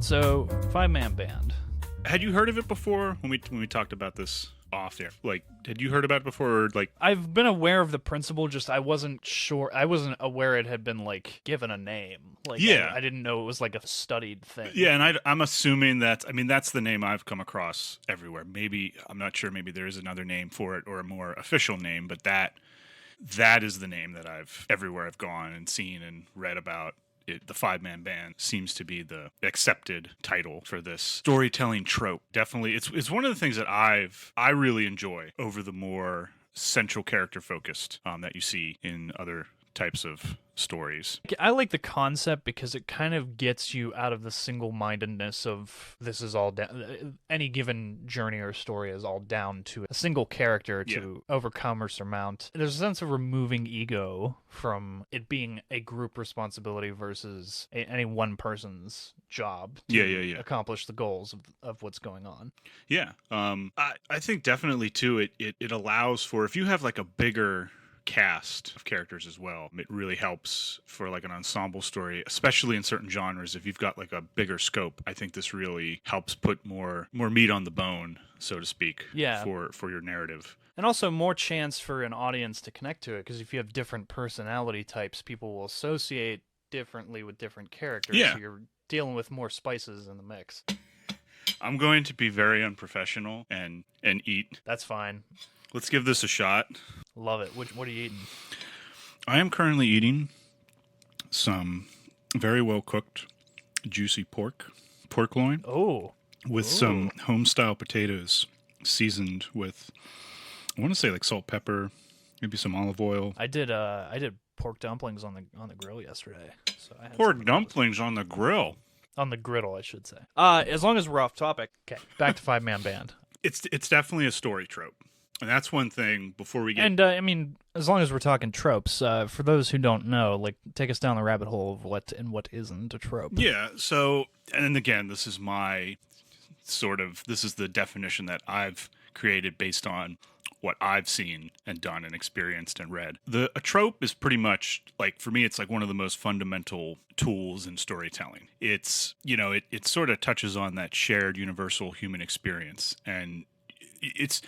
So, five-man band. Had you heard of it before when we talked about this off there? Like, had you heard about it before? Or like, I've been aware of the principle, just I wasn't sure. I wasn't aware it had been, like, given a name. Like, yeah. I didn't know it was, like, a studied thing. Yeah, and I'm assuming that's the name I've come across everywhere. Maybe, I'm not sure, maybe there is another name for it or a more official name, but that is the name that everywhere I've gone and seen and read about. The five-man band seems to be the accepted title for this storytelling trope. Definitely, it's one of the things that I really enjoy over the more central character focused that you see in other types of stories. I like the concept because it kind of gets you out of the single-mindedness of this is all down. Any given journey or story is all down to a single character to overcome or surmount. There's a sense of removing ego from it being a group responsibility versus any one person's job to accomplish the goals of what's going on. Yeah. I think definitely too it allows for, if you have like a bigger cast of characters as well, it really helps for like an ensemble story, especially in certain genres. If you've got like a bigger scope, I think this really helps put more meat on the bone, so to speak, for your narrative. And also more chance for an audience to connect to it, because if you have different personality types, people will associate differently with different characters. Yeah. So you're dealing with more spices in the mix. I'm going to be very unprofessional and eat. That's fine. Let's give this a shot. Love it. What are you eating? I am currently eating some very well cooked, juicy pork loin. With some home-style potatoes seasoned with, I want to say like salt, pepper, maybe some olive oil. I did pork dumplings on the grill yesterday. So I had pork dumplings on the grill. On the griddle, I should say. As long as we're off topic. Okay, back to five-man band. It's definitely a story trope. And that's one thing before we get... And, I mean, as long as we're talking tropes, for those who don't know, like, take us down the rabbit hole of what and what isn't a trope. Yeah, so, and again, this is the definition that I've created based on what I've seen and done and experienced and read. A trope is pretty much, like, for me, it's like one of the most fundamental tools in storytelling. It's, it sort of touches on that shared universal human experience, and it's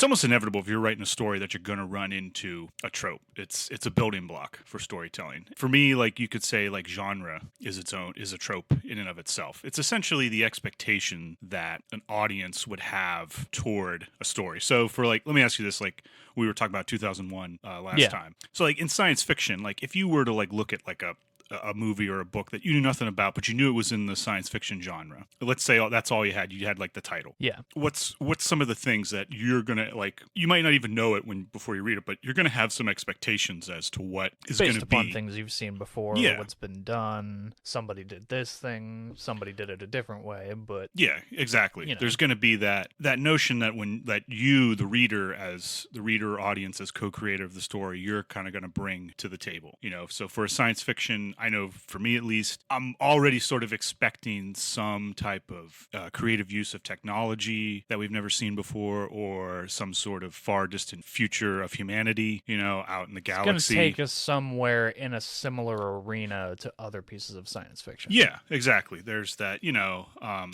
almost inevitable if you're writing a story that you're going to run into a trope. It's a building block for storytelling. For me, like you could say like genre is a trope in and of itself. It's essentially the expectation that an audience would have toward a story. So for like, let me ask you this, like we were talking about 2001 last time. So like in science fiction, like if you were to like look at like a movie or a book that you knew nothing about, but you knew it was in the science fiction genre. Let's say that's all you had like the title. Yeah. What's some of the things that you're gonna like? You might not even know it before you read it, but you're gonna have some expectations as to what is going to be based upon things you've seen before. Yeah. What's been done. Somebody did this thing. Somebody did it a different way. But yeah, exactly. There's going to be that notion that you, the reader, as the reader audience, as co-creator of the story, you're kind of going to bring to the table. So for a science fiction, I know for me at least, I'm already sort of expecting some type of creative use of technology that we've never seen before, or some sort of far distant future of humanity, out in the galaxy. It's going to take us somewhere in a similar arena to other pieces of science fiction. Yeah, exactly. There's that,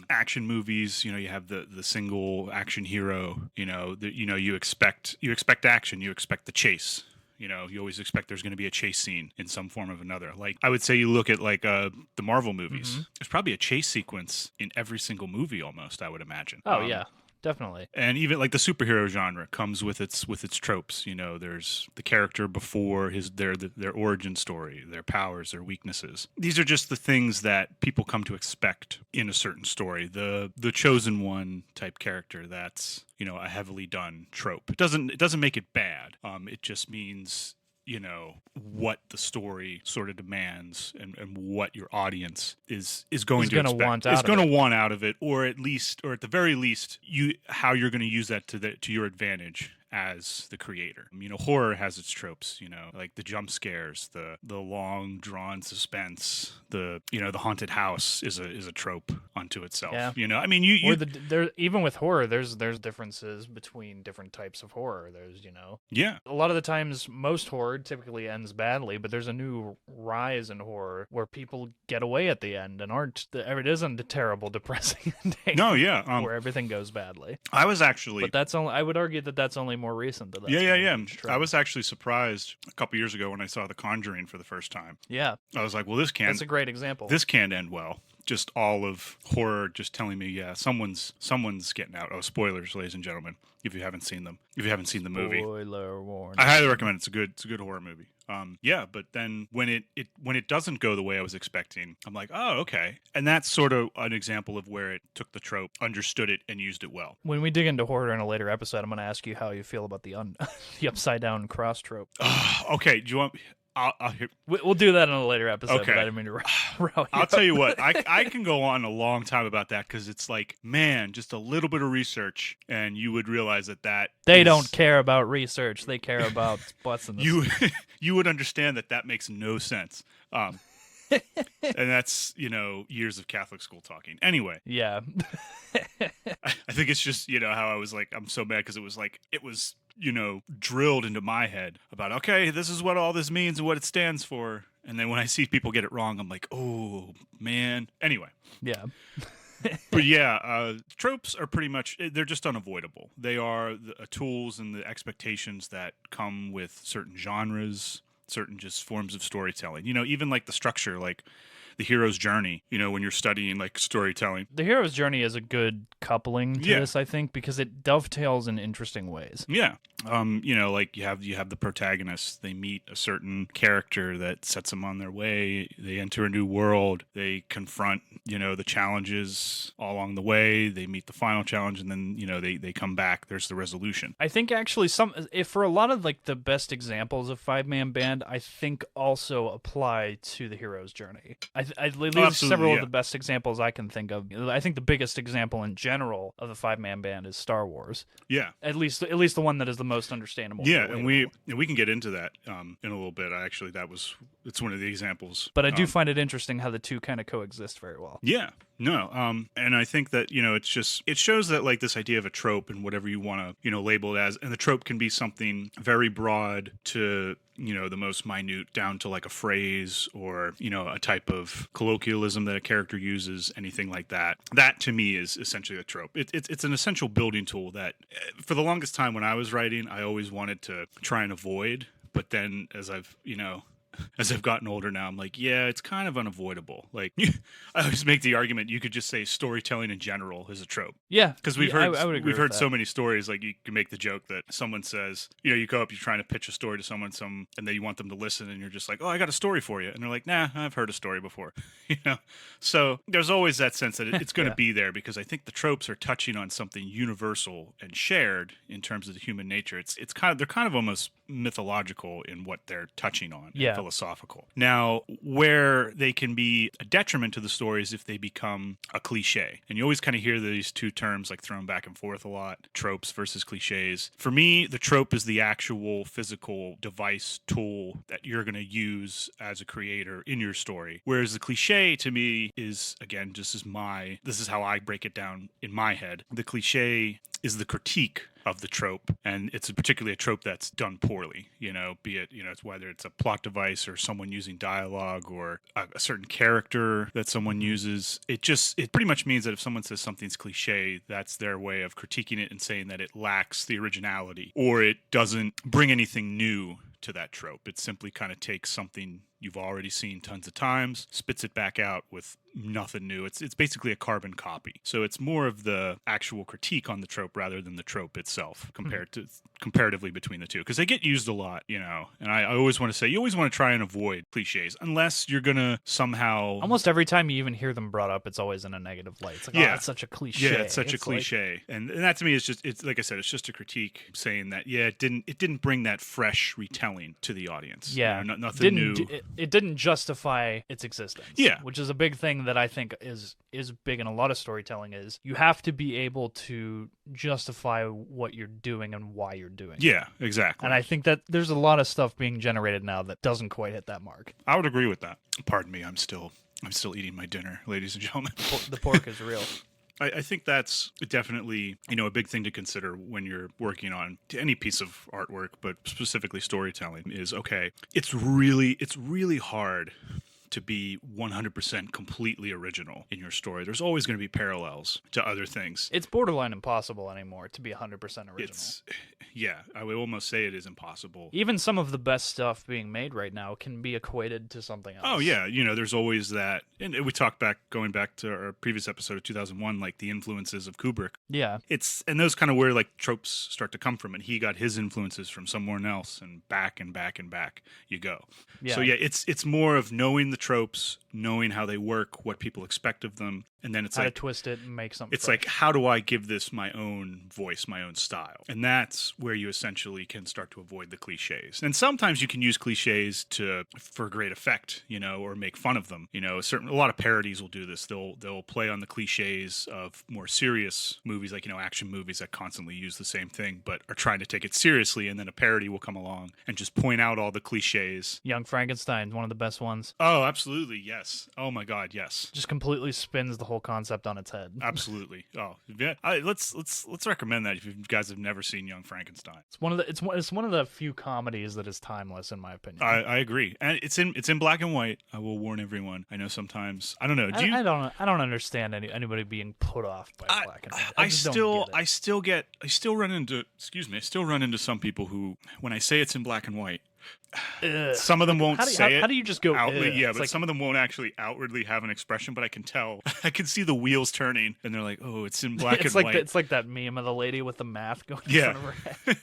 action movies, you have the single action hero, you expect action, you expect the chase. You always expect there's going to be a chase scene in some form or another. Like, I would say you look at, like, the Marvel movies. Mm-hmm. There's probably a chase sequence in every single movie almost, I would imagine. Oh, yeah. Definitely. And even like the superhero genre comes with its tropes. There's the character before their origin story, their powers, their weaknesses. These are just the things that people come to expect in a certain story. The chosen one type character, that's a heavily done trope. It doesn't make it bad. It just means what the story sort of demands and what your audience is going to want out of it, or at the very least how you're going to use that to your advantage as the creator. Horror has its tropes, like the jump scares, the long drawn suspense, the haunted house is a trope unto itself. Yeah. I mean, you there even with horror, there's differences between different types of horror. There's yeah. a lot of the times, most horror typically ends badly, but there's a new rise in horror where people get away at the end and it isn't a terrible, depressing ending. No, yeah, where everything goes badly. I was actually, but that's only. I would argue that that's only more recent. Yeah. I was actually surprised a couple years ago when I saw The Conjuring for the first time. Yeah, I was like, well, that's a great example. This can't end well. Just all of horror just telling me, yeah, someone's getting out. Oh, spoilers, ladies and gentlemen, if you haven't seen them, if you haven't seen the movie, spoiler warning. I highly recommend it. It's a good horror movie. Yeah, but then when it doesn't go the way I was expecting, I'm like, oh, okay. And that's sort of an example of where it took the trope, understood it, and used it well. When we dig into horror in a later episode, I'm going to ask you how you feel about the the upside down cross trope. Okay, do you want? I'll hear. We'll do that in a later episode. Okay. But I didn't mean to I'll tell you what. I can go on a long time about that because it's like, man, just a little bit of research, and you would realize that they don't care about research. They care about butts in the you would understand that makes no sense. And that's years of Catholic school talking. Anyway, yeah. I think it's just how I was like, I'm so mad because it was drilled into my head about, okay, this is what all this means and what it stands for. And then when I see people get it wrong, I'm like, oh, man. Anyway. Yeah. But yeah, tropes are pretty much, they're just unavoidable. They are the tools and the expectations that come with certain genres, certain just forms of storytelling. Even like the structure, like the hero's journey, when you're studying like storytelling. The hero's journey is a good coupling to this, I think, because it dovetails in interesting ways. Yeah. Like you have the protagonist. They meet a certain character that sets them on their way. They enter a new world. They confront, the challenges all along the way. They meet the final challenge, and then, they come back. There's the resolution. I think actually for a lot of like the best examples of five-man band, I think also apply to the hero's journey. At least several of the best examples I can think of. I think the biggest example in general of a five-man band is Star Wars. Yeah. At least the one that is the most understandable. Yeah, and we can get into that in a little bit. Actually, it's one of the examples. But I do find it interesting how the two kind of coexist very well. Yeah. No. And I think that, it shows that like this idea of a trope and whatever you want to, label it as, and the trope can be something very broad to the most minute, down to like a phrase or, a type of colloquialism that a character uses, anything like that. That to me is essentially a trope. It's an essential building tool that for the longest time when I was writing, I always wanted to try and avoid. But then as I've gotten older now, I'm like, yeah, it's kind of unavoidable. Like, I always make the argument you could just say storytelling in general is a trope. Yeah, because we've heard so many stories. Like, you can make the joke that someone says, you go up, you're trying to pitch a story to someone, and then you want them to listen, and you're just like, oh, I got a story for you, and they're like, nah, I've heard a story before. So there's always that sense that it's going to be there because I think the tropes are touching on something universal and shared in terms of the human nature. They're kind of almost mythological in what they're touching on. Yeah. Philosophical. Now, where they can be a detriment to the story is if they become a cliche. And you always kind of hear these two terms like thrown back and forth a lot, tropes versus cliches. For me, the trope is the actual physical device tool that you're going to use as a creator in your story. Whereas the cliche to me is, again, this is how I break it down in my head. The cliche is the critique of the trope, and it's particularly a trope that's done poorly, be it, it's whether it's a plot device or someone using dialogue or a certain character that someone uses. It pretty much means that if someone says something's cliche, that's their way of critiquing it and saying that it lacks the originality or it doesn't bring anything new to that trope. It simply kind of takes something you've already seen tons of times, spits it back out with nothing new. It's basically a carbon copy. So it's more of the actual critique on the trope rather than the trope itself comparatively between the two. Because they get used a lot, and I always want to say, you always want to try and avoid cliches unless you're going to somehow... Almost every time you even hear them brought up, it's always in a negative light. It's like, oh, it's such a cliche. Yeah, it's such a cliche. And that to me is just, it's like I said, it's just a critique saying that, it didn't bring that fresh retelling to the audience. Yeah. Nothing new. it didn't justify its existence. Yeah. Which is a big thing that I think is big in a lot of storytelling, is you have to be able to justify what you're doing and why you're doing it. Yeah, exactly. And I think that there's a lot of stuff being generated now that doesn't quite hit that mark. I would agree with that. Pardon me, I'm still eating my dinner, ladies and gentlemen. The pork is real. I think that's definitely, a big thing to consider when you're working on any piece of artwork, but specifically storytelling is, okay, it's really hard to be 100% completely original in your story. There's always going to be parallels to other things. It's borderline impossible anymore to be 100% original. I would almost say it is impossible. Even some of the best stuff being made right now can be equated to something else. Oh, yeah. There's always that. And we talked going back to our previous episode of 2001, like the influences of Kubrick. Yeah. And those kind of where like tropes start to come from. And he got his influences from somewhere else, and back and back and back you go. Yeah. So, yeah, it's more of knowing the tropes, knowing how they work, what people expect of them, and then it's how like to twist it and make something. It's fresh. Like, how do I give this my own voice, my own style? And that's where you essentially can start to avoid the cliches. And sometimes you can use cliches for great effect, or make fun of them. A lot of parodies will do this. They'll play on the cliches of more serious movies, like action movies that constantly use the same thing, but are trying to take it seriously. And then a parody will come along and just point out all the cliches. Young Frankenstein, one of the best ones. Oh, absolutely, yes. Oh my God, yes. Just completely spins the whole concept on its head. Absolutely. Oh, yeah. Let's recommend that if you guys have never seen Young Frankenstein. It's one of the few comedies that is timeless, in my opinion. I agree, and it's in black and white. I will warn everyone. I know sometimes I don't know. I don't understand anybody being put off by black and white. I still run into some people who, when I say it's in black and white, some of them won't say it. How do you just go outwardly? Yeah, but some of them won't actually outwardly have an expression. But I can tell. I can see the wheels turning, and they're like, "Oh, it's in black and white." It's like that meme of the lady with the math going in front of her head.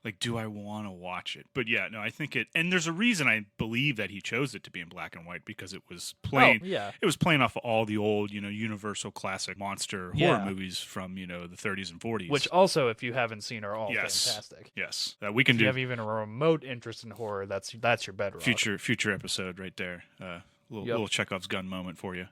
Like, do I want to watch it? But yeah, no, I think it, and there's a reason I believe that he chose it to be in black and white, because it was playing. Oh, yeah. It was playing off of all the old, Universal classic monster horror movies from the 30s and 40s. Which also, if you haven't seen, are all fantastic. Yes, we can if do. You have even a remote interest in horror, that's your bedrock. Future episode right there. Little Chekhov's gun moment for you.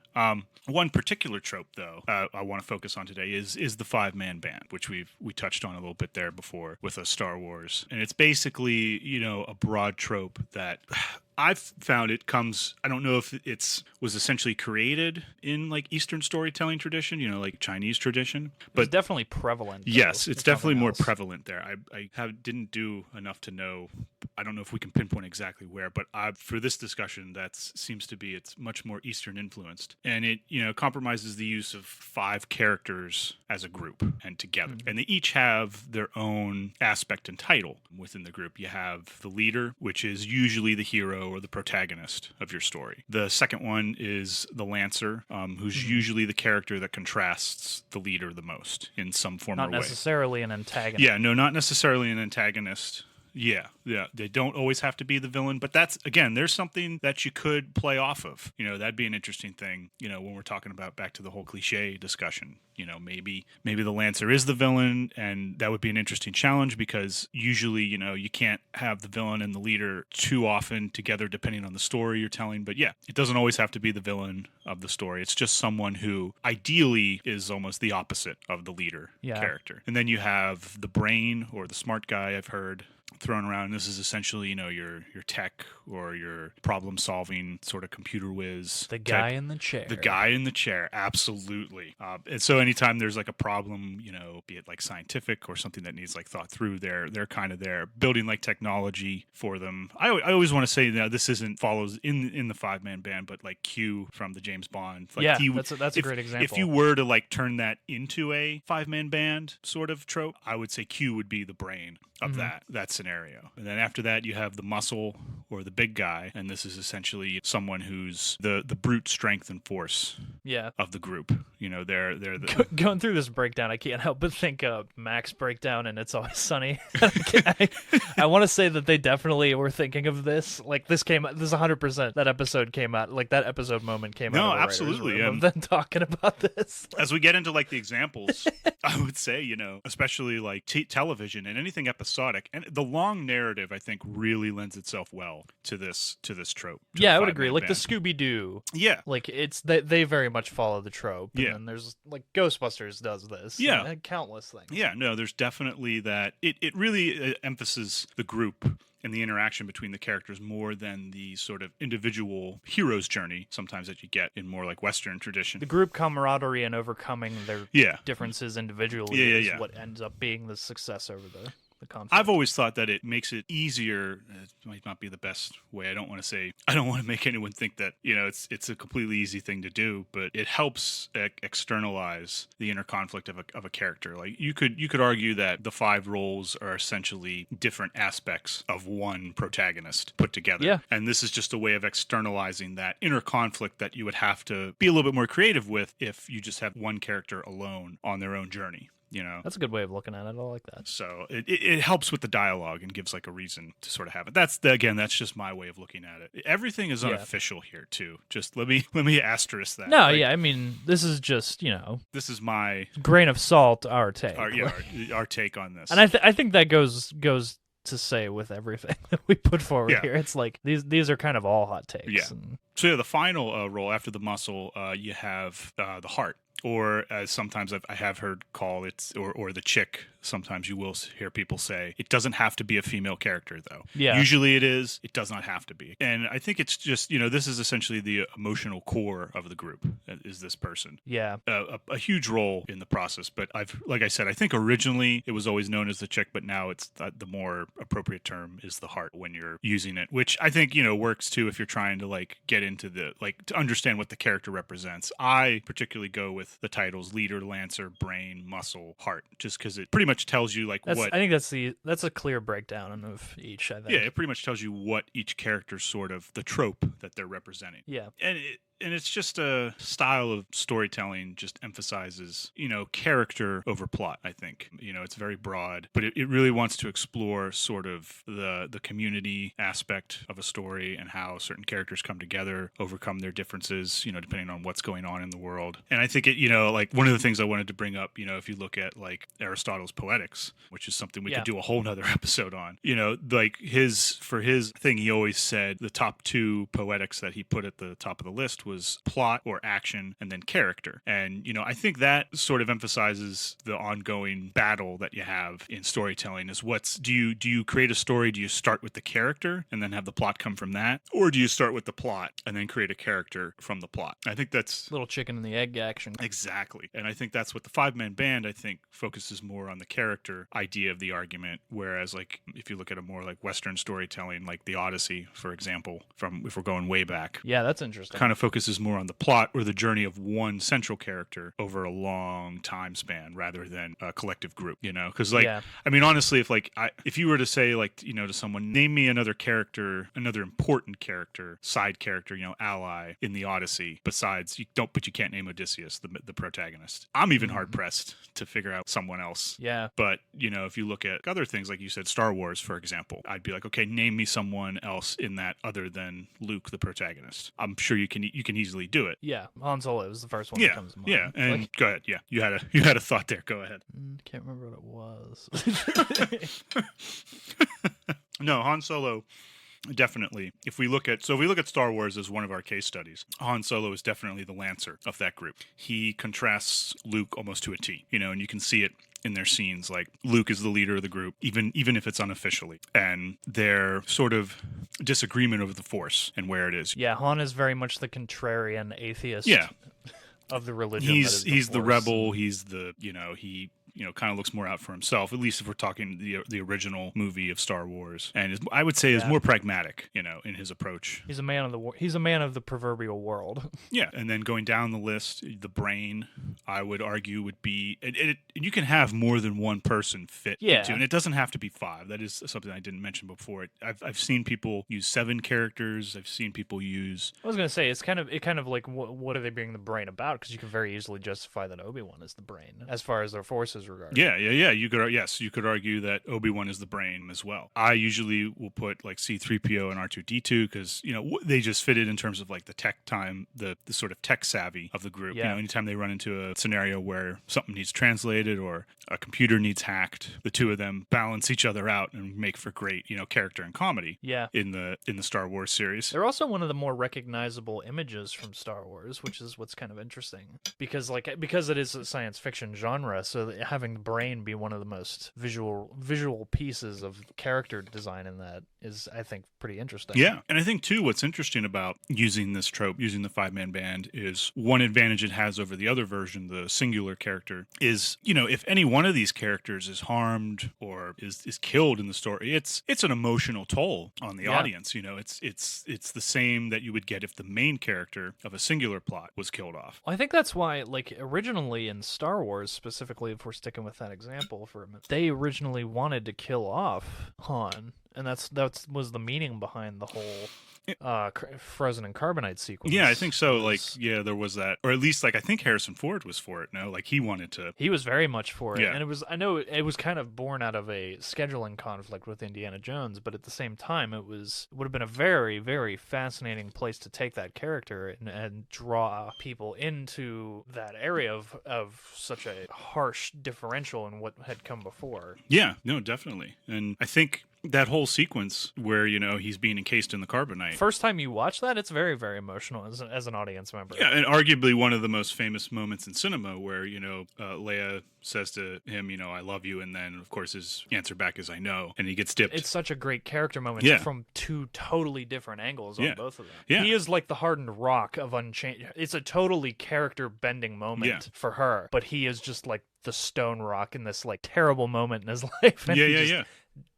One particular trope, though, I want to focus on today is the 5-man band, which we touched on a little bit there before with Star Wars, and it's basically a broad trope that I've found it comes. I don't know if was essentially created in like Eastern storytelling tradition, like Chinese tradition, but it's definitely prevalent. Yes, it's definitely more prevalent there. I didn't do enough to know. I don't know if we can pinpoint exactly where, but for this discussion, that seems to be it's much more Eastern influenced, and it compromises the use of 5 characters as a group and together, and they each have their own aspect and title within the group. You have the leader, which is usually the hero or the protagonist of your story. The second one is the lancer, who's usually the character that contrasts the leader the most in some form or way. Not necessarily an antagonist. Yeah, no, not necessarily an antagonist. Yeah. They don't always have to be the villain, but that's, again, there's something that you could play off of. That'd be an interesting thing, when we're talking about back to the whole cliche discussion. Maybe the Lancer is the villain, and that would be an interesting challenge, because usually, you can't have the villain and the leader too often together depending on the story you're telling. But yeah, it doesn't always have to be the villain of the story. It's just someone who ideally is almost the opposite of the leader character. And then you have the brain, or the smart guy, I've heard thrown around. This is essentially, your tech or your problem-solving sort of computer whiz. The guy in the chair. The guy in the chair, absolutely. And so anytime there's like a problem, be it like scientific or something that needs like thought through, they're kind of there, building like technology for them. I always want to say, this follows in the 5-man band, but like Q from the James Bond. Like that's a great example. If you were to like turn that into a 5-man band sort of trope, I would say Q would be the brain of that scenario. And then after that, you have the muscle, or the big guy, and this is essentially someone who's the brute strength and force of the group. They're the Going through this breakdown, I can't help but think Mac's breakdown and It's Always Sunny. I want to say that they definitely were thinking of this. Like this 100%. That episode came out. Like that episode moment came out. No, absolutely. Of them talking about this. As we get into like the examples, I would say, especially like television and anything episodic, and the long narrative, I think, really lends itself well to this trope. Yeah, I would agree. Like the Scooby-Doo. Yeah. Like they very much follow the trope. Yeah. And there's like Ghostbusters does this. Yeah. And countless things. Yeah, no, there's definitely that. It really emphasizes the group and the interaction between the characters more than the sort of individual hero's journey sometimes that you get in more like Western tradition. The group camaraderie and overcoming their differences individually is what ends up being the success over the conflict. I've always thought that it makes it easier. It might not be the best way. I don't want to make anyone think that, it's a completely easy thing to do, but it helps externalize the inner conflict of a character. Like you could argue that the 5 roles are essentially different aspects of one protagonist put together. Yeah. And this is just a way of externalizing that inner conflict that you would have to be a little bit more creative with if you just have one character alone on their own journey. That's a good way of looking at it. I like that. So it helps with the dialogue and gives like a reason to sort of have it. That's just my way of looking at it. Everything is unofficial here too. Just let me asterisk that. No, I mean, this is just this is my grain of salt. Our take. Our take on this. And I think that goes to say with everything that we put forward here. It's like these are kind of all hot takes. Yeah. So the final role after the muscle, you have the heart. Or as sometimes I have heard call it, or the chick. Sometimes you will hear people say it doesn't have to be a female character, though. Yeah. Usually it is. It does not have to be. And I think it's just this is essentially the emotional core of the group. Is this person? Yeah. A huge role in the process. But like I said, I think originally it was always known as the chick, but now it's the more appropriate term is the heart when you're using it, which I think works too if you're trying to like get into the to understand what the character represents. I particularly go with the titles leader, lancer, brain, muscle, heart, just because it pretty much tells you like what. I think that's a clear breakdown of each. I think. Yeah, it pretty much tells you what each character's sort of the trope that they're representing. Yeah, and it's just a style of storytelling just emphasizes, character over plot, I think. It's very broad, but it really wants to explore sort of the community aspect of a story and how certain characters come together, overcome their differences, depending on what's going on in the world. And I think it, like one of the things I wanted to bring up, if you look at like Aristotle's Poetics, which is something we could do a whole nother episode on, like for his thing, he always said the top 2 poetics that he put at the top of the list was plot or action and then character. And, I think that sort of emphasizes the ongoing battle that you have in storytelling is do you create a story? Do you start with the character and then have the plot come from that? Or do you start with the plot and then create a character from the plot? I think that's little chicken and the egg action. Exactly. And I think that's what the 5-man band, I think, focuses more on the character idea of the argument. Whereas like if you look at a more like Western storytelling, like the Odyssey, for example, if we're going way back. Yeah, that's interesting. Kind of focuses more on the plot or the journey of one central character over a long time span rather than a collective group, because I mean, honestly, if you were to say like, to someone, name me another character, another important character, side character, ally in the Odyssey besides but you can't name Odysseus, the protagonist. I'm even hard pressed to figure out someone else. Yeah. But, if you look at other things, like you said, Star Wars, for example, I'd be like, okay, name me someone else in that other than Luke, the protagonist. I'm sure you can easily do it. Yeah. Han Solo is the first one that comes to mind. Yeah. And go ahead. Yeah. You had a thought there. Go ahead. Can't remember what it was. No, Han Solo. Definitely. If we look at Star Wars as one of our case studies, Han Solo is definitely the Lancer of that group. He contrasts Luke almost to a T, and you can see it in their scenes. Like Luke is the leader of the group, even if it's unofficially, and their sort of disagreement over the Force and where it is. Yeah, Han is very much the contrarian atheist. Yeah. Of the religion. He's the rebel. He's the he kind of looks more out for himself, at least if we're talking the original movie of Star Wars, and I would say is more pragmatic, in his approach. He's a man of he's a man of the proverbial world. Yeah, and then going down the list, the brain, I would argue, would be, and you can have more than one person fit into, and it doesn't have to be 5. That is something I didn't mention before. I've seen people use 7 characters. I've seen people use. I was gonna say it's kind of like what are they bringing the brain about? Because you can very easily justify that Obi-Wan is the brain as far as their force is regarded. Yeah. You could argue that Obi-Wan is the brain as well. I usually will put like C-3PO and R2-D2 because they just fit it in terms of like the tech time, the sort of tech savvy of the group. Yeah. Anytime they run into a scenario where something needs translated or a computer needs hacked, the two of them balance each other out and make for great character and comedy. Yeah. In the Star Wars series, they're also one of the more recognizable images from Star Wars, which is what's kind of interesting because it is a science fiction genre. So having the brain be one of the most visual pieces of character design in that is, I think, pretty interesting. Yeah, and I think too what's interesting about using this trope, using the 5-man band, is one advantage it has over the other version, the singular character, is if any one of these characters is harmed or is killed in the story, it's an emotional toll on the audience. It's the same that you would get if the main character of a singular plot was killed off. Well, I think that's why, originally in Star Wars, specifically, if we're sticking with that example for a minute, they originally wanted to kill off Han, and that was the meaning behind the whole frozen and carbonite sequence. Yeah, I think so. There was that, or at least I think Harrison Ford was for it. No, he wanted to. He was very much for it, yeah. And I know it was kind of born out of a scheduling conflict with Indiana Jones, but at the same time, would have been a very, very fascinating place to take that character and draw people into that area of such a harsh differential in what had come before. Yeah, no, definitely, and I think that whole sequence where he's being encased in the carbonite. First time you watch that, it's very, very emotional as an audience member. Yeah, and arguably one of the most famous moments in cinema where Leia says to him, "I love you," and then of course his answer back is "I know," and he gets dipped. It's such a great character moment from 2 totally different angles on both of them. Yeah. He is like the hardened rock of Unchained. It's a totally character bending moment for her, but he is just like the stone rock in this terrible moment in his life. And he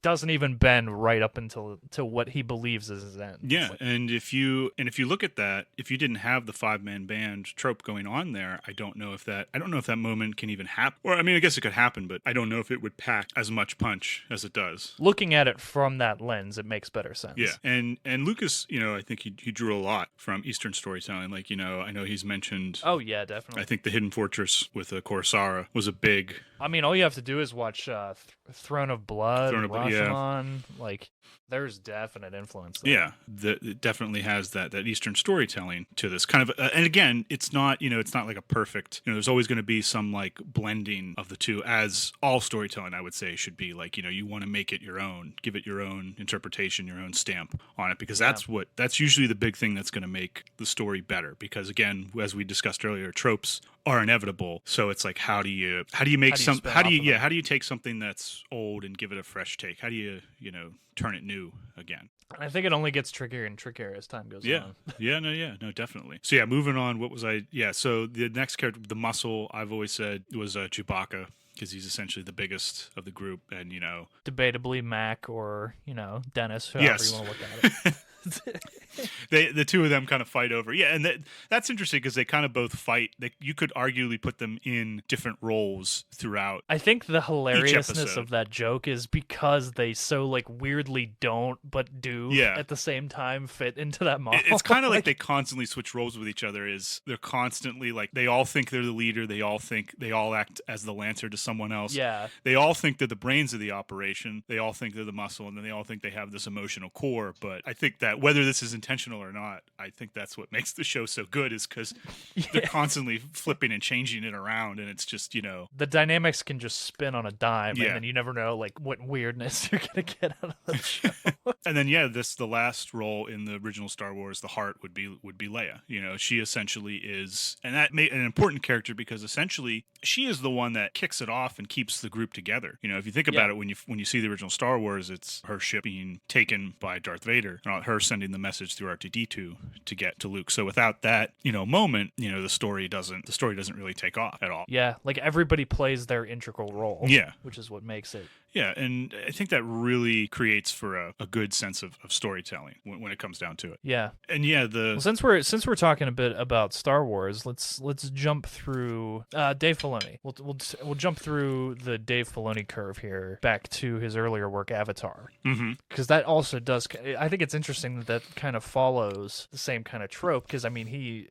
doesn't even bend right up until what he believes is his end. Yeah, and if you look at that, if you didn't have the 5-man band trope going on there, I don't know if that moment can even happen. Or I mean, I guess it could happen, but I don't know if it would pack as much punch as it does. Looking at it from that lens, it makes better sense. Yeah, and Lucas, I think he drew a lot from Eastern storytelling. I know he's mentioned. Oh yeah, definitely. I think the Hidden Fortress with Coruscant was a big. I mean, all you have to do is watch Throne of Blood, Rashomon. There's definite influence there. Yeah, it definitely has that Eastern storytelling to this kind of, and again, it's not like a perfect. There's always going to be some blending of the two, as all storytelling I would say should be. You want to make it your own, give it your own interpretation, your own stamp on it, because that's usually the big thing that's going to make the story better. Because again, as we discussed earlier, tropes are inevitable. So it's how do you take something that's old and give it a fresh take? How do you turn it new again? I think it only gets trickier and trickier as time goes on. No, definitely. So moving on. What was I? Yeah, so the next character, the muscle, I've always said was Chewbacca, because he's essentially the biggest of the group, and debatably Mac or Dennis, however you want to look at it. The two of them kind of fight over. Yeah, and that's interesting because they kind of both fight. You could arguably put them in different roles throughout. I think the hilariousness of that joke is because they so weirdly don't but do at the same time fit into that model. It's kind of like they constantly switch roles with each other. They're constantly they all think they're the leader. They all act as the lancer to someone else. Yeah. They all think they're the brains of the operation. They all think they're the muscle, and then they all think they have this emotional core. But I think that whether this is intentional or not, I think that's what makes the show so good, is because they're constantly flipping and changing it around, and it's just the dynamics can just spin on a dime, and then you never know what weirdness you're gonna get out of the show. And then the last role in the original Star Wars, the heart would be Leia. You know, she essentially is, and that made an important character because essentially she is the one that kicks it off and keeps the group together. You know, if you think about it, when you see the original Star Wars, it's her ship being taken by Darth Vader, and her sending the message through R2D2 to get to Luke. So without that, moment, the story doesn't really take off at all. Yeah, like everybody plays their integral role. Yeah, which is what makes it. Yeah, and I think that really creates for a good sense of storytelling when it comes down to it. Yeah, and yeah, since we're talking a bit about Star Wars, let's jump through Dave Filoni. We'll jump through the Dave Filoni curve here back to his earlier work, Avatar, because that also does. I think it's interesting that kind of follows the same kind of trope. Because I mean, he's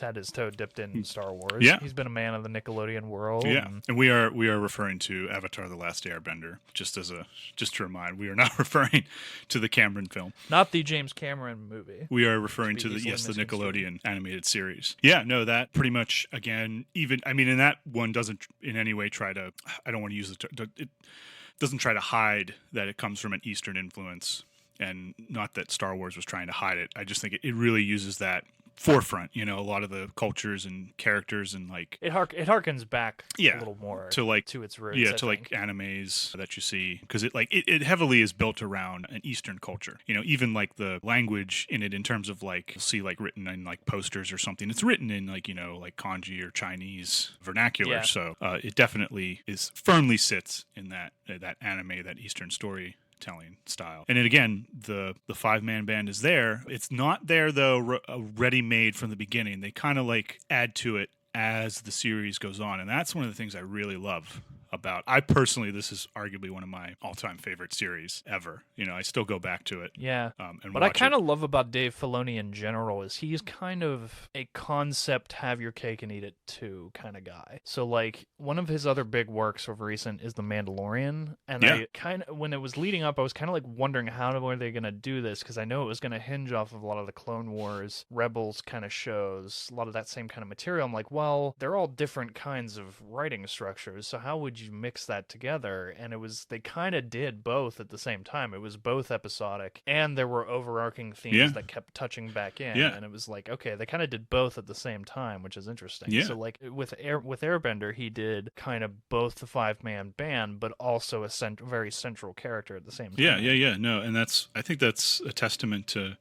had his toe dipped in Star Wars. Yeah, he's been a man of the Nickelodeon world. Yeah, and we are referring to Avatar: The Last Airbender. Just to remind, we are not referring to the Cameron film, not the James Cameron movie. We are referring to the Nickelodeon animated series. Yeah, no, that pretty much again. Even I mean, and that one doesn't in any way try to. I don't want to use it doesn't try to hide that it comes from an Eastern influence, and not that Star Wars was trying to hide it. I just think it really uses that forefront, a lot of the cultures and characters and like it harkens back a little more to its roots. Yeah, like animes that you see, because it heavily is built around an Eastern culture. Even like the language in it, in terms of like you'll see like written in like posters or something. It's written in like like kanji or Chinese vernacular. Yeah. So it definitely firmly sits in that anime, that Eastern story telling style. And then again, the 5-man band is there. It's not there though ready made from the beginning. They kind of like add to it as the series goes on, and that's one of the things I really love about. I personally, this is arguably one of my all-time favorite series ever. I still go back to it. Yeah. What I kind of love about Dave Filoni in general is he's kind of a concept, have your cake and eat it too kind of guy. So like one of his other big works of recent is The Mandalorian, and I kind of, when it was leading up, I was kind of like wondering how were they going to do this, because I know it was going to hinge off of a lot of the Clone Wars, Rebels kind of shows, a lot of that same kind of material. I'm like, well, they're all different kinds of writing structures, so how would you mix that together? And they kind of did both at the same time. It was both episodic and there were overarching themes that kept touching back in. And it was like, okay, they kind of did both at the same time, which is interesting. So like with Airbender, he did kind of both the 5-man band, but also a very central character at the same time. No, and I think that's a testament to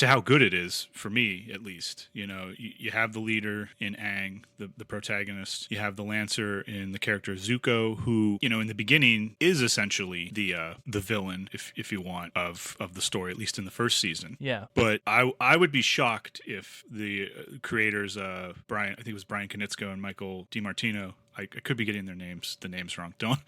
how good it is, for me at least. You have the leader in Aang, the protagonist. You have the Lancer in the character Zuko, who in the beginning is essentially the villain, if you want, of the story, at least in the first season. Yeah. But I would be shocked if the creators, I think it was Brian Konietzko and Michael DiMartino. I could be getting the names wrong. Don't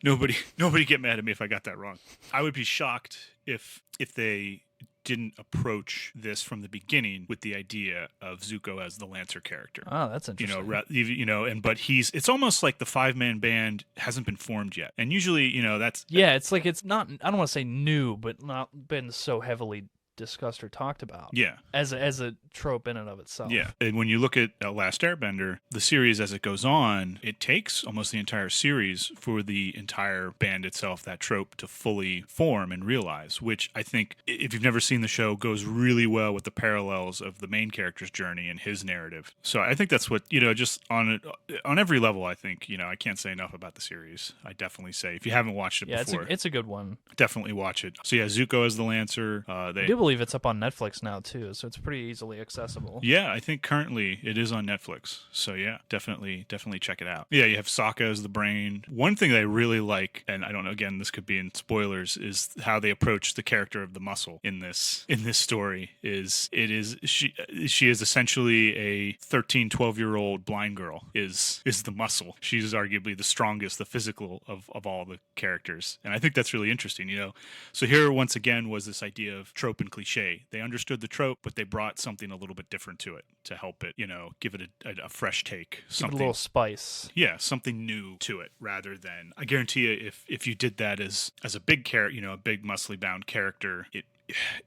nobody get mad at me if I got that wrong. I would be shocked if they didn't approach this from the beginning with the idea of Zuko as the Lancer character. Oh, that's interesting. But it's almost like the 5-man band hasn't been formed yet. And usually, that's it's like it's not. I don't want to say new, but not been so heavily discussed or talked about. Yeah. As a trope in and of itself. Yeah. And when you look at Last Airbender, the series as it goes on, it takes almost the entire series for the entire band itself, that trope, to fully form and realize, which I think, if you've never seen the show, goes really well with the parallels of the main character's journey and his narrative. So I think that's what, just on every level, I think, I can't say enough about the series. I definitely say, if you haven't watched it before. Yeah, it's a good one. Definitely watch it. So yeah, Zuko as the Lancer. I do believe it's up on Netflix now too, so it's pretty easily accessible. Yeah, I think currently it is on Netflix. So yeah, definitely check it out. Yeah, you have Sokka as the brain. One thing that I really like, and I don't know, again, this could be in spoilers, is how they approach the character of the muscle in this story. She is essentially a 12-year-old blind girl is the muscle. She's arguably the strongest, the physical of all the characters. And I think that's really interesting, So here once again was this idea of trope and cliche. They understood the trope, but they brought something a little bit different to it to help it, give it a fresh take. Give it a little spice. Yeah, something new to it, rather than, I guarantee you, if you did that as a big character, a big muscly bound character,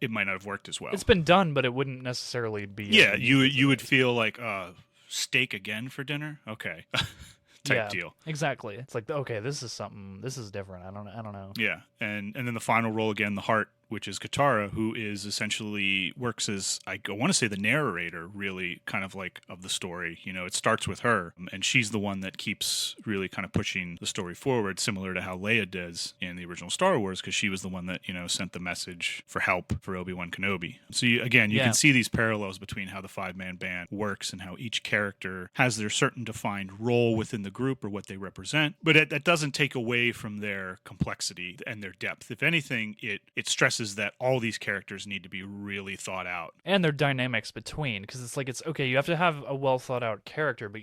it might not have worked as well. It's been done, but it wouldn't necessarily be. Yeah, you would feel like steak again for dinner. Okay. type deal. Exactly. It's like, okay, this is different. I don't know. Yeah, and then the final role again, the heart, which is Katara, who is essentially works as, I want to say, the narrator, really, kind of like of the story. It starts with her, and she's the one that keeps really kind of pushing the story forward, similar to how Leia does in the original Star Wars, because she was the one that sent the message for help for Obi-Wan Kenobi. So you can see these parallels between how the five-man band works and how each character has their certain defined role within the group or what they represent, but that doesn't take away from their complexity and their depth. If anything, it stresses that all these characters need to be really thought out, and their dynamics between, because it's okay, you have to have a well thought out character, but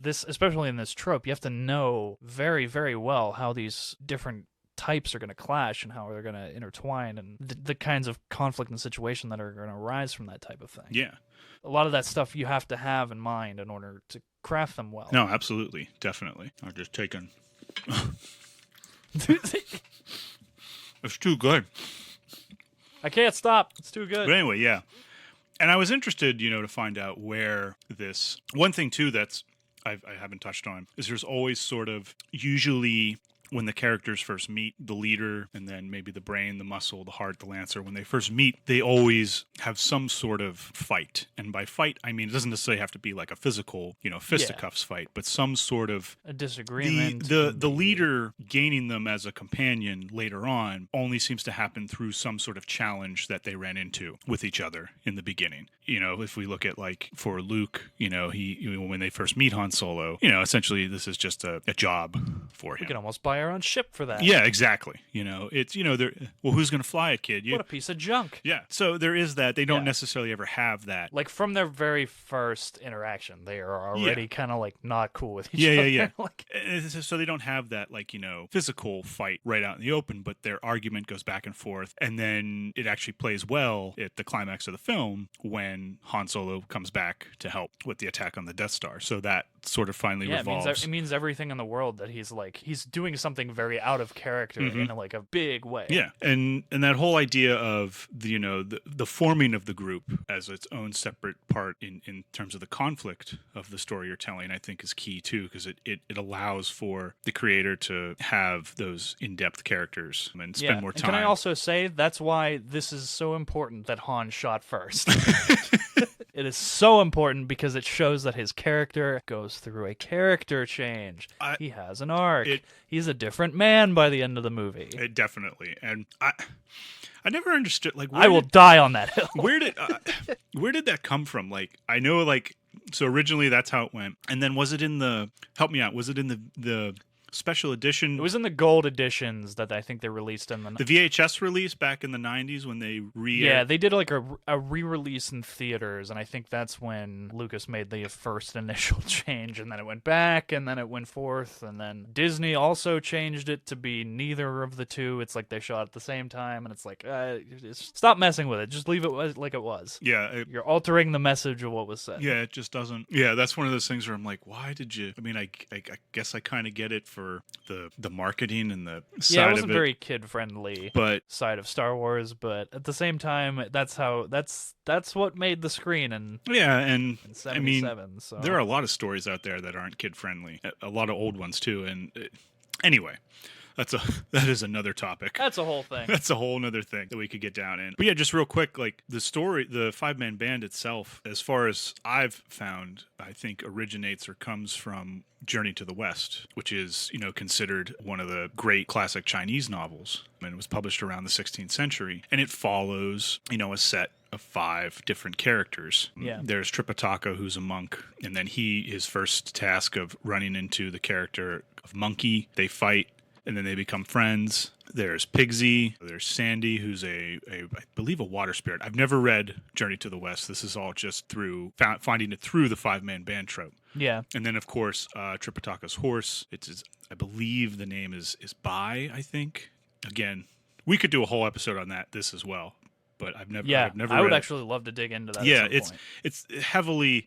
especially in this trope, you have to know very, very well how these different types are going to clash and how they're going to intertwine, and the kinds of conflict and situation that are going to arise from that type of thing. Yeah. A lot of that stuff you have to have in mind in order to craft them well. No, absolutely. Definitely. I'm just taking... It's too good. I can't stop. It's too good. But anyway, yeah. And I was interested, to find out where this... One thing, too, that's I haven't touched on is there's always sort of usually... when the characters first meet, the leader and then maybe the brain, the muscle, the heart, the lancer, when they first meet, they always have some sort of fight. And by fight, I mean, it doesn't necessarily have to be like a physical, fisticuffs fight, but some sort of a disagreement. The leader gaining them as a companion later on only seems to happen through some sort of challenge that they ran into with each other in the beginning. If we look at like for Luke, he when they first meet Han Solo, essentially this is just a job for him. We can almost buy our own ship for that. Yeah, exactly. It's who's going to fly it, kid? What a piece of junk. Yeah. So there is that. They don't necessarily ever have that. Like from their very first interaction, they are already kind of like not cool with each other. Yeah. So they don't have that physical fight right out in the open, but their argument goes back and forth, and then it actually plays well at the climax of the film when Han Solo comes back to help with the attack on the Death Star. So that sort of finally revolves. It means everything in the world that he's doing something very out of character in a big way. Yeah, and that whole idea of the forming of the group as its own separate part in terms of the conflict of the story you're telling, I think is key too, because it allows for the creator to have those in-depth characters and spend more time. And can I also say that's why this is so important that Han shot first. It is so important because it shows that his character goes through a character change. He has an arc. He's a different man by the end of the movie. Definitely. And I never understood. I will die on that hill. Where did that come from? I know, so originally that's how it went. And then was it in the... Help me out. Was it in the special edition? It was in the gold editions that I think they released in the VHS release back in the 90s when they they did a re-release in theaters, and I think that's when Lucas made the first initial change, and then it went back, and then it went forth, and then Disney also changed it to be neither of the two. It's like they shot at the same time, and it's like stop messing with it, just leave it like it was. You're altering the message of what was said. It just doesn't. That's one of those things where I'm like, why did you... I mean, I guess I kind of get it for the marketing and the side of it. It wasn't very kid-friendly side of Star Wars, but at the same time, that's what made the screen in 77. I mean, there are a lot of stories out there that aren't kid-friendly. A lot of old ones, too. And anyway... That is another topic. That's a whole thing. That's a whole other thing that we could get down in. But yeah, just real quick, the story, the five-man band itself, as far as I've found, I think originates or comes from Journey to the West, which is, considered one of the great classic Chinese novels. And it was published around the 16th century. And it follows, a set of 5 different characters. Yeah. There's Tripitaka, who's a monk, and then his first task of running into the character of Monkey. They fight, and then they become friends. There's Pigsy. There's Sandy, who's I believe a water spirit. I've never read Journey to the West. This is all just through finding it through the five-man band trope. Yeah. And then, of course, Tripitaka's horse. I believe the name is Bai, I think. Again, we could do a whole episode on this as well. But I've never I would actually love to dig into that. Yeah, at some it's heavily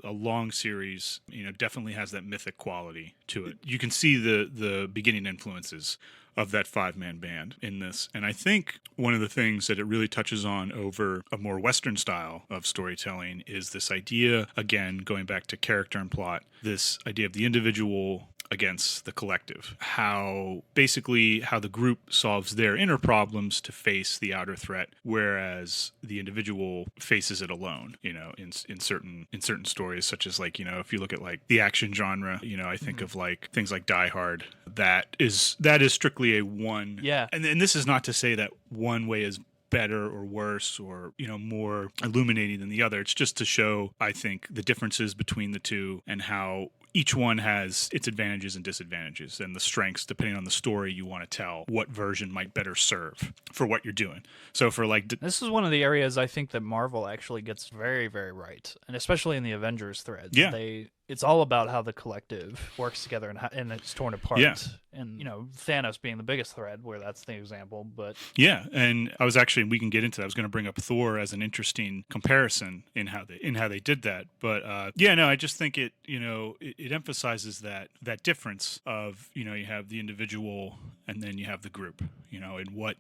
a long series. Definitely has that mythic quality to it. You can see the beginning influences of that five-man band in this. And I think one of the things that it really touches on over a more Western style of storytelling is this idea, again, going back to character and plot, this idea of the individual against the collective. How the group solves their inner problems to face the outer threat, whereas the individual faces it alone, in certain stories, such as like, if you look at like the action genre, I think of like things like Die Hard, that is strictly a one. Yeah. And this is not to say that one way is better or worse or more illuminating than the other. It's just to show, I think, the differences between the two and how each one has its advantages and disadvantages, and the strengths, depending on the story you want to tell, what version might better serve for what you're doing. So for like... This is one of the areas I think that Marvel actually gets very, very right, and especially in the Avengers threads. Yeah. It's all about how the collective works together and it's torn apart. Yeah. And, Thanos being the biggest thread, where that's the example. But yeah, and we can get into that. I was going to bring up Thor as an interesting comparison in how they did that. But I just think it emphasizes that difference of, you have the individual and then you have the group, and what,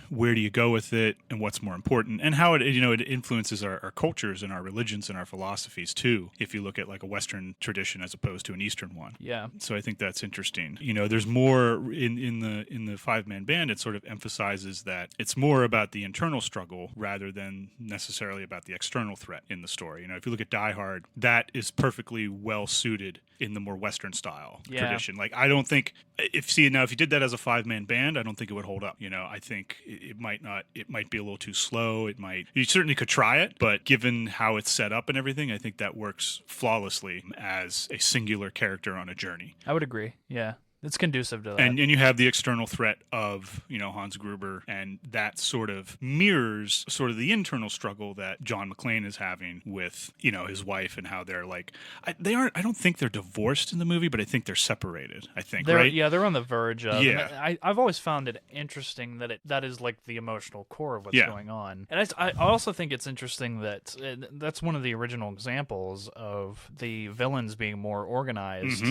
where do you go with it and what's more important, and how it influences our cultures and our religions and our philosophies too, if you look at like a Western tradition as opposed to an Eastern one. Yeah. So I think that's interesting. There's more in the five-man band. It sort of emphasizes that it's more about the internal struggle rather than necessarily about the external threat in the story. If you look at Die Hard, that is perfectly well suited in the more Western style tradition. Like, I don't think if you did that as a five-man band, I don't think it would hold up. I think it might not. It might be a little too slow. You certainly could try it, but given how it's set up and everything, I think that works flawlessly as a singular character on a journey. I would agree. Yeah. It's conducive to that. And you have the external threat of, Hans Gruber, and that sort of mirrors sort of the internal struggle that John McClane is having with, his wife, and how they're like, I don't think they're divorced in the movie, but I think they're separated, right? Yeah, they're on the verge of. Yeah. I've always found it interesting that is like the emotional core of what's Yeah. going on. And I also think it's interesting that that's one of the original examples of the villains being more organized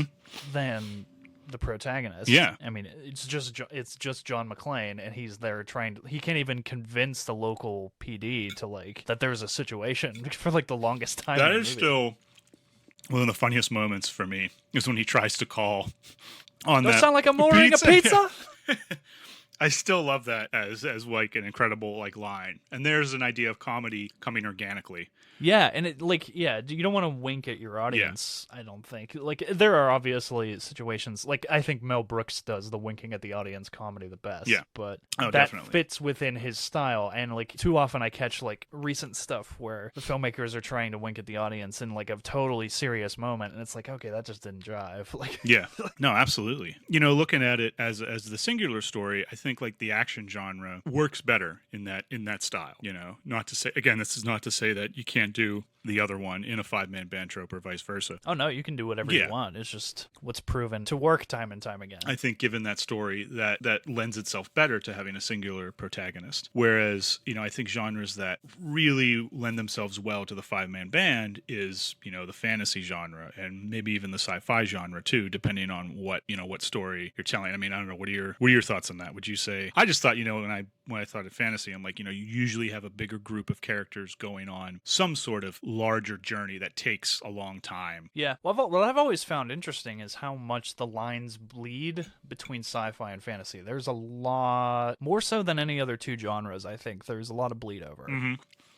than the protagonist. Yeah. I mean, it's just John McClane, and he's there he can't even convince the local PD to like that there's a situation for like the longest time. That is still one of the funniest moments for me, is when he tries to call on Don't that sound like I'm ordering a pizza. I still love that as like an incredible like line. And there's an idea of comedy coming organically. Yeah, and you don't want to wink at your audience, I don't think. Like, there are obviously situations, like, I think Mel Brooks does the winking at the audience comedy the best. Yeah. But that definitely fits within his style, and, like, too often I catch, like, recent stuff where the filmmakers are trying to wink at the audience in, like, a totally serious moment, and it's like, okay, that just didn't jive. Like, yeah. No, absolutely. Looking at it as the singular story, I think, like, the action genre works better in that style, Not to say, again, this is not to say that you can't do the other one in a five-man band trope or vice versa. Oh, no, you can do whatever you want. It's just what's proven to work time and time again. I think given that story, that lends itself better to having a singular protagonist. Whereas, I think genres that really lend themselves well to the five-man band is, the fantasy genre, and maybe even the sci-fi genre too, depending on what story you're telling. I mean, I don't know, what are your thoughts on that? Would you say, I just thought, when I thought of fantasy, I'm like, you usually have a bigger group of characters going on some sort of larger journey that takes a long time. Yeah. Well, what I've always found interesting is how much the lines bleed between sci-fi and fantasy. There's a lot, more so than any other two genres, I think. There's a lot of bleed over. Mm-hmm.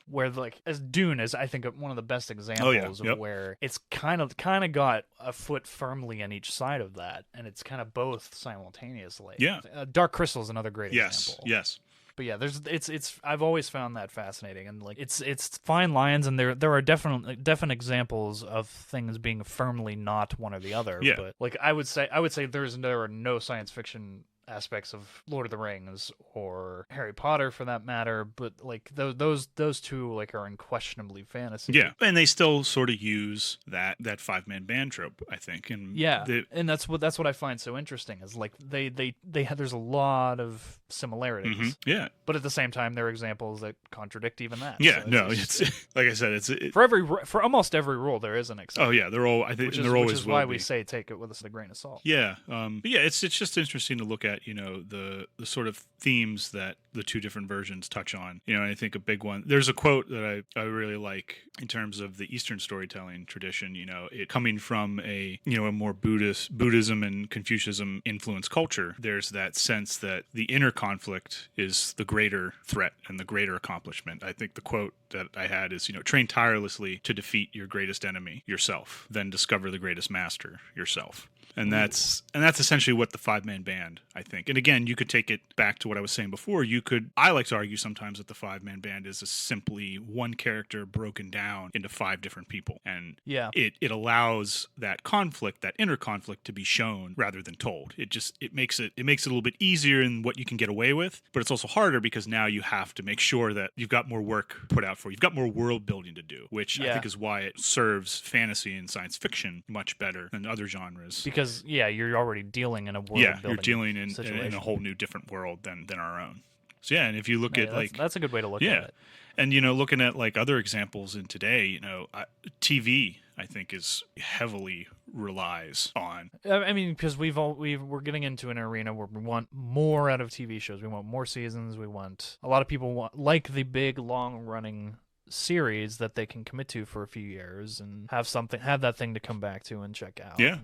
Where, like, as Dune is, I think, one of the best examples of where it's kind of got a foot firmly on each side of that, and it's kind of both simultaneously. Yeah. Dark Crystal is another great example. Yes. But yeah, it's I've always found that fascinating, and like it's fine lines, and there are definite examples of things being firmly not one or the other. Yeah. But like I would say there are no science fiction aspects of Lord of the Rings or Harry Potter for that matter, but like those two like are unquestionably fantasy. Yeah, and they still sort of use that five-man band trope, I think. And and that's what I find so interesting is like they have, there's a lot of similarities. Mm-hmm. Yeah, but at the same time there are examples that contradict even that. Yeah, so it's like I said, for almost every rule there is an exception. Oh yeah, they're all, I think, they're always which is why we say take it with a grain of salt. Yeah, but yeah, it's just interesting to look at at, the sort of themes that the two different versions touch on, and I think a big one, there's a quote that I really like in terms of the Eastern storytelling tradition, it coming from a more Buddhism and Confucianism influenced culture. There's that sense that the inner conflict is the greater threat and the greater accomplishment. I think the quote that I had is, train tirelessly to defeat your greatest enemy, yourself, then discover the greatest master, yourself. And that's essentially what the five-man band, I think. And again, you could take it back to what I was saying before. I like to argue sometimes that the five-man band is simply one character broken down into five different people. And it allows that conflict, that inner conflict, to be shown rather than told. It makes it a little bit easier in what you can get away with, but it's also harder because now you have to make sure that you've got more work put out for you. You've got more world building to do, which I think is why it serves fantasy and science fiction much better than other genres. Because you're already dealing in a world building you're dealing in a whole new different world than our own. So and if you look at that's a good way to look at it. And looking at like other examples in today, TV I think is heavily relies on. I mean, because we're getting into an arena where we want more out of TV shows. We want more seasons. We want a lot of people want the big long running series that they can commit to for a few years and have that thing to come back to and check out. Yeah.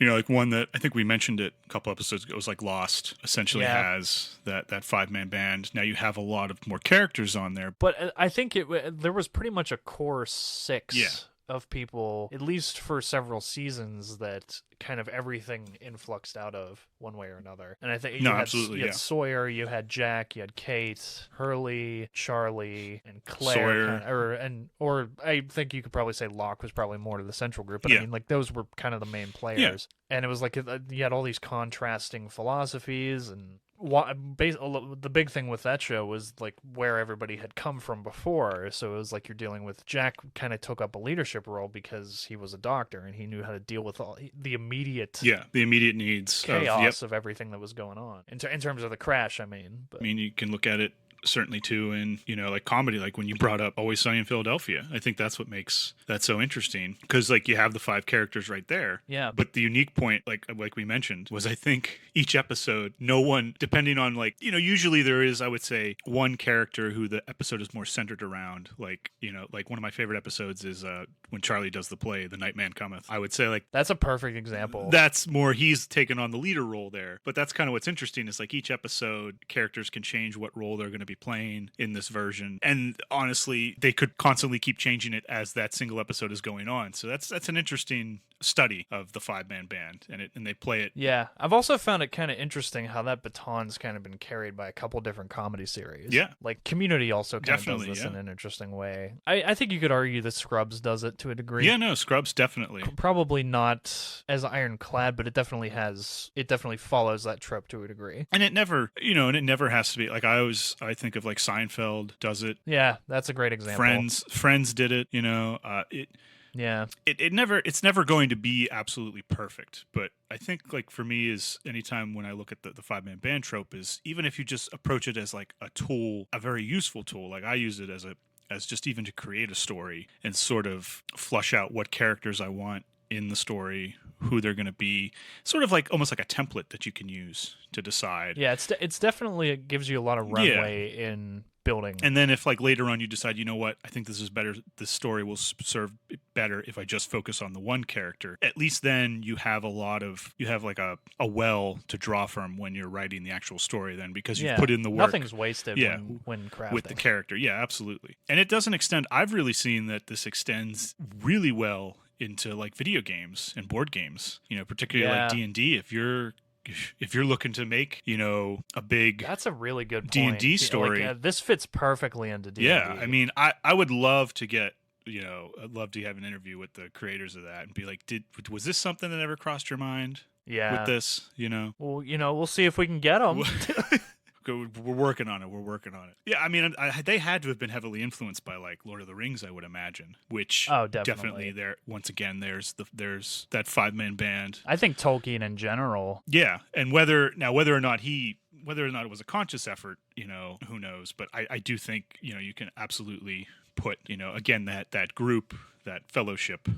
Like one that I think we mentioned it a couple episodes ago was like Lost essentially has that five-man band. Now you have a lot of more characters on there. But I think there was pretty much a core six of people, at least for several seasons, that kind of everything influxed out of one way or another. And I think you had Sawyer, you had Jack, you had Kate, Hurley, Charlie, and Claire. Or I think you could probably say Locke was probably more to the central group. But I mean, like those were kind of the main players. Yeah. And it was like you had all these contrasting philosophies and the big thing with that show was like where everybody had come from before. So it was like you're dealing with Jack kind of took up a leadership role because he was a doctor and he knew how to deal with all the immediate needs chaos of everything that was going on in terms of the crash. I mean, you can look at it certainly too in like comedy, like when you brought up Always Sunny in Philadelphia. I think that's what makes that so interesting, because like you have the five characters right there, but the unique point, like we mentioned, was I think each episode, no one, depending on usually there is, I would say, one character who the episode is more centered around, like one of my favorite episodes is when Charlie does the play The Night Man Cometh. I would say like that's a perfect example. That's more he's taken on the leader role there, but that's kind of what's interesting is like each episode characters can change what role they're going to be playing in this version, and honestly they could constantly keep changing it as that single episode is going on. So that's an interesting study of the five-man band, and they play it. Yeah, I've also found it kind of interesting how that baton's kind of been carried by a couple different comedy series. Yeah, like Community also kind of does this in an interesting way. I think you could argue that Scrubs does it to a degree. Yeah, no, Scrubs definitely. Probably not as ironclad, but it definitely follows that trope to a degree. And it never, it never has to be like I think of like Seinfeld does it. Yeah, that's a great example. Friends did it. It's never going to be absolutely perfect, but I think like for me is anytime when I look at the five-man band trope is even if you just approach it as like a tool, a very useful tool, like I use it as just even to create a story and sort of flush out what characters I want in the story, who they're going to be, sort of like almost like a template that you can use to decide. Yeah, it's definitely, it gives you a lot of runway in building. And then if like later on you decide, you know what, I think this is better, this story will serve better if I just focus on the one character, at least then you have like a well to draw from when you're writing the actual story then, because you've put in the work. Nothing's wasted when crafting. With the character. Yeah, absolutely. And it doesn't extend, I've really seen that this extends really well into like video games and board games, particularly like D&D. If you're looking to make, a big that's a really good D&D story. Like, this fits perfectly into D&D. Yeah, I mean, I would love to get, I'd love to have an interview with the creators of that and be like, was this something that ever crossed your mind? Yeah. With this, Well, we'll see if we can get them. We're working on it. Yeah, I mean, they had to have been heavily influenced by like Lord of the Rings, I would imagine. Which definitely there. Once again, there's that five-man band. I think Tolkien in general. Yeah, and whether or not it was a conscious effort, who knows? But I do think you can absolutely put again that group, that fellowship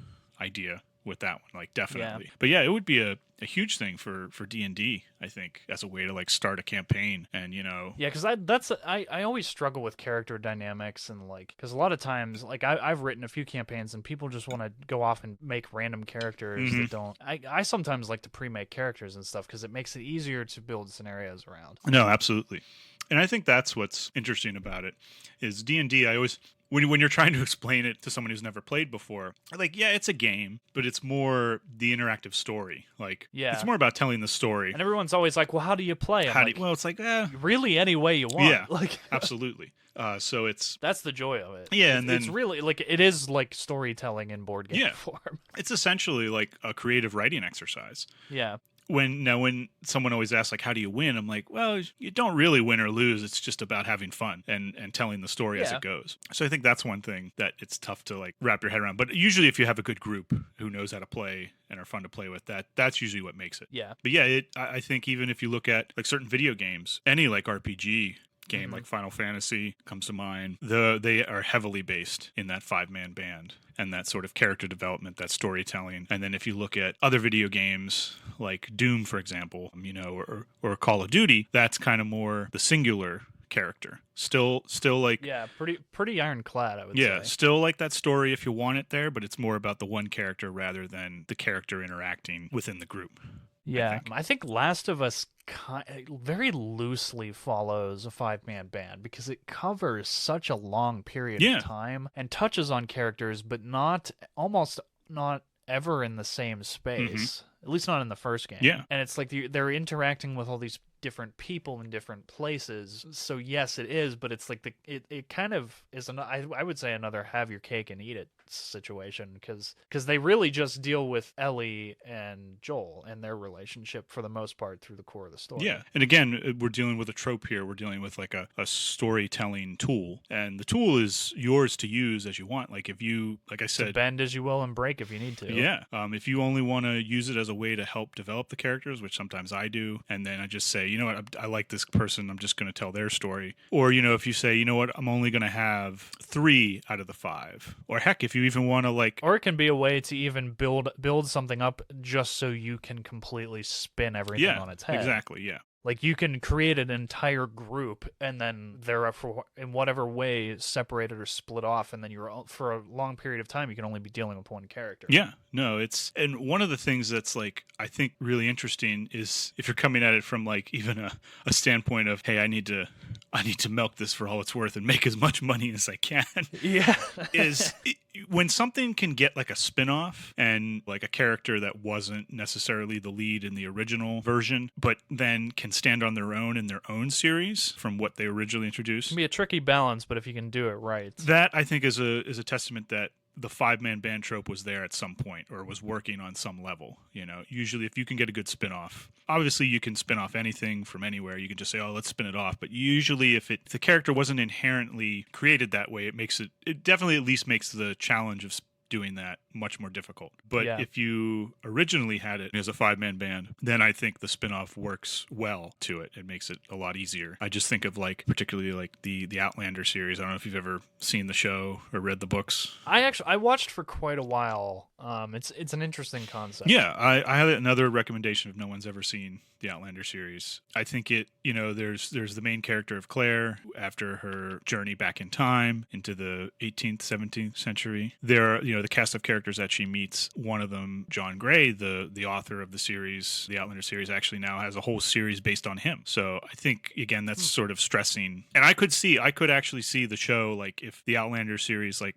idea with that one, like definitely. Yeah. But yeah, it would be a huge thing for D&D, I think, as a way to like start a campaign. And Yeah, because I always struggle with character dynamics, and like, because a lot of times, like, I've written a few campaigns and people just want to go off and make random characters that don't. I sometimes like to pre-make characters and stuff because it makes it easier to build scenarios around. No, absolutely. And I think that's what's interesting about it is D&D. I always when you're trying to explain it to someone who's never played before, like, yeah, it's a game, but it's more the interactive story. Like, Yeah. it's more about telling the story. And everyone's always like, well, how do you play? Well, it's like, really any way you want. Yeah, like absolutely. So that's the joy of it. Yeah, and then it's really like it is like storytelling in board game form. It's essentially like a creative writing exercise. Yeah. When someone always asks, like, how do you win? I'm like, well, you don't really win or lose. It's just about having fun and telling the story as it goes. So I think that's one thing that it's tough to like wrap your head around. But usually if you have a good group who knows how to play and are fun to play with, that's usually what makes it. Yeah. But yeah, I think even if you look at like certain video games, any like RPG game like Final Fantasy comes to mind, they are heavily based in that 5-man band and that sort of character development, that storytelling. And then if you look at other video games like Doom, for example, or Call of Duty, that's kind of more the singular character. Still like pretty ironclad, I would say. Yeah, still like that story if you want it there, but it's more about the one character rather than the character interacting within the group. Yeah, I think Last of Us very loosely follows a 5-man band because it covers such a long period of time and touches on characters, but almost not ever in the same space. At least not in the first game. Yeah. And it's like they're interacting with all these different people in different places. So yes, it is, but it's like it kind of is I would say another have your cake and eat it situation because they really just deal with Ellie and Joel and their relationship for the most part through the core of the story. Yeah. And again, we're dealing with a trope here. We're dealing with like a storytelling tool, and the tool is yours to use as you want. Like if you, like I said, to bend as you will and break if you need to. Yeah. If you only want to use it as a way to help develop the characters, which sometimes I do, and then I just say, you know what, I like this person, I'm just going to tell their story. Or, if you say, you know what, I'm only going to have 3 out of the 5. Or heck, if you even want to like... Or it can be a way to even build something up just so you can completely spin everything on its head. Exactly, yeah. Like, you can create an entire group, and then they're, in whatever way, separated or split off, and then for a long period of time, you can only be dealing with one character. Yeah, no, and one of the things that's, like, I think really interesting is if you're coming at it from, like, even a standpoint of, hey, I need to milk this for all it's worth and make as much money as I can. Yeah. When something can get, like, a spin-off and, like, a character that wasn't necessarily the lead in the original version, but then can stand on their own in their own series from what they originally introduced. It can be a tricky balance, but if you can do it right. That, I think, is a testament that the 5-man band trope was there at some point or was working on some level. Usually if you can get a good spin-off, obviously you can spin off anything from anywhere. You can just say, oh, let's spin it off. But usually if the character wasn't inherently created that way, it definitely at least makes the challenge of doing that much more difficult. But if you originally had it as a 5-man band, then I think the spin-off works well to it. It makes it a lot easier. I just think of particularly the Outlander series. I don't know if you've ever seen the show or read the books. I watched for quite a while. It's an interesting concept. Yeah, I have another recommendation if no one's ever seen the Outlander series. I think there's the main character of Claire after her journey back in time into the 18th, 17th century. There are, the cast of characters that she meets. One of them, John Gray, the author of the series, the Outlander series, actually now has a whole series based on him. So I think, again, that's sort of stressing. And I could actually see the show, like if the Outlander series, like,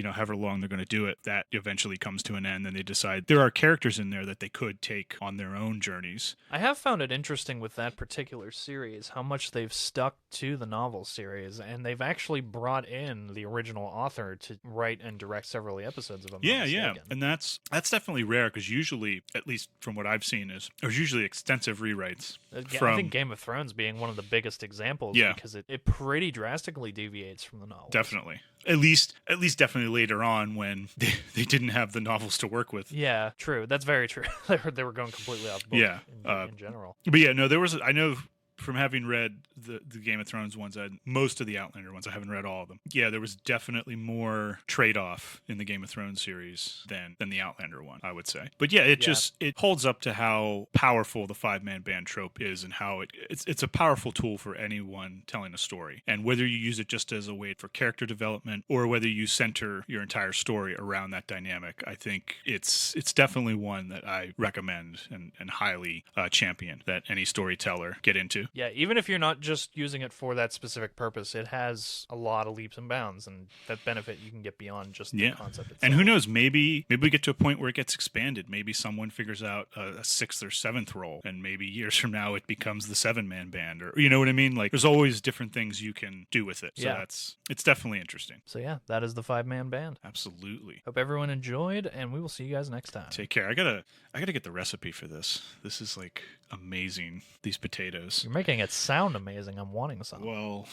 however long they're going to do it, that eventually comes to an end and they decide there are characters in there that they could take on their own journeys. I have found it interesting with that particular series how much they've stuck to the novel series, and they've actually brought in the original author to write and direct several episodes of them. Yeah, and that's definitely rare because usually, at least from what I've seen, there's usually extensive rewrites. I think Game of Thrones being one of the biggest examples, because it pretty drastically deviates from the novel. Definitely. At least definitely later on when they didn't have the novels to work with. Yeah, true. That's very true. They were going completely off book in general. But yeah, no, I know from having read the Game of Thrones ones and most of the Outlander ones, I haven't read all of them. Yeah, there was definitely more trade-off in the Game of Thrones series than the Outlander one, I would say. But yeah, it holds up to how powerful the five-man band trope is and how it's a powerful tool for anyone telling a story. And whether you use it just as a way for character development or whether you center your entire story around that dynamic, I think it's definitely one that I recommend and highly champion that any storyteller get into. Yeah, even if you're not just using it for that specific purpose, it has a lot of leaps and bounds, and that benefit you can get beyond just the concept itself. And who knows, maybe we get to a point where it gets expanded. Maybe someone figures out a sixth or seventh role, and maybe years from now it becomes the seven-man band, or you know what I mean? Like, there's always different things you can do with it. So it's definitely interesting. So yeah, that is the five-man band. Absolutely. Hope everyone enjoyed, and we will see you guys next time. Take care. I gotta get the recipe for this. This is like amazing. These potatoes. You're making it sound amazing. I'm wanting some. Well,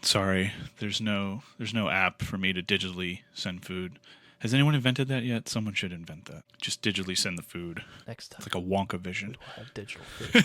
sorry, there's no app for me to digitally send food. Has anyone invented that yet? Someone should invent that. Just digitally send the food. Next time. It's like a Wonka vision. We'll have digital food.